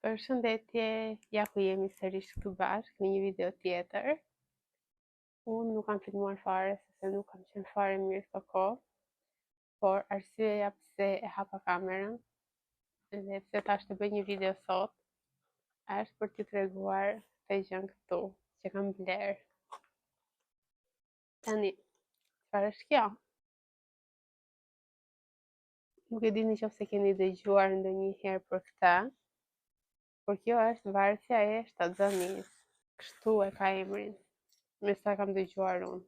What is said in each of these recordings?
Përshëndetje, ja ku jemi sërish këtu bashkë në një video tjetër. Unë nuk kam filmuar fare, sepse nuk kam qenë fare mirë këto kohë, por arsyeja pse e hapa kamerën dhe pse tash të bëj një video sot, është për t'ju treguar këtë gjën këtu, që kam bler. Tani, çfarë është kjo? Nuk e di nëse keni dëgjuar ndonjëherë për këtë, por kjo është varsja e shtatzanis. Kështu e ka emrin, me sa kam dëgjuar unë.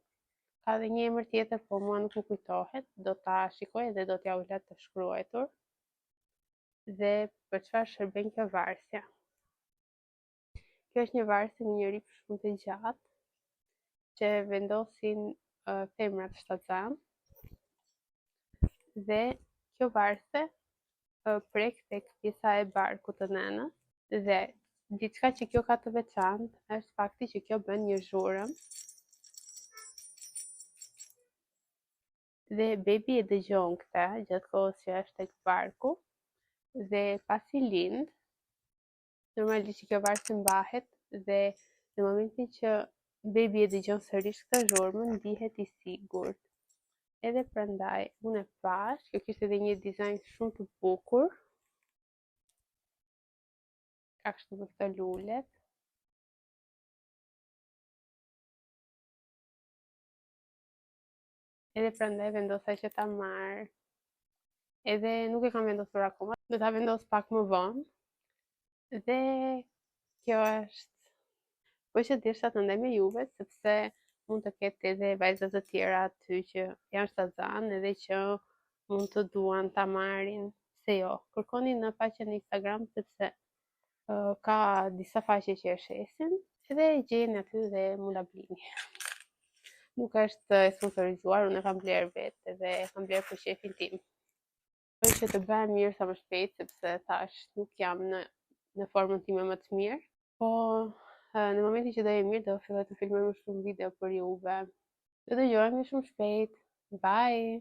Ka dhe një emër tjetër, po mua nuk më kujtohet, do ta shikoj dhe do t'ja ullat të shkruar. Dhe për çfarë shërben kjo varsja? Kjo është një varsje me një rip shumë të gjatë, që vendosin femrat shtatzan, dhe kjo varsje prek tek pjesa e barkut të nënës, dhe diçka që kjo ka të veçantë është fakti që kjo bën një zhurmë, dhe bebi e dëgjon këtë gjatë kohës që është tek barku, dhe pasi lind, normalisht kjo varsë mbahet, dhe në momentin që bebi e dëgjon sërish këtë zhurmë, ndihet i sigurt. Edhe prandaj unë e pash, kjo kishte edhe një dizajn shumë të bukur, ka kështu me këto lulet. Edhe prandaj vendosa që ta marr. Edhe nuk e kam vendosur akoma, do ta vendos pak më vonë. Dhe kjo është, po që desha të ndaj me juve, sepse mund të ketë edhe vajza të tjera aty që janë shtatzan edhe që mund të duan ta marrin, se jo, kërkoni në faqen e Instagram, sepse ka disa faqe që e shesin, edhe e gjeni aty dhe mund ta blini. Nuk është e sponsorizuar, unë e kam bler vetë dhe e kam bler për shefin tim. Për që të bëhem mirë sa më shpejt, sepse thash nuk jam në formën time më të mirë, po në momentin që do jem mirë, do filloj të filmoj më shumë video për juve. Do të dëgjohemi shumë shpejt. Bye!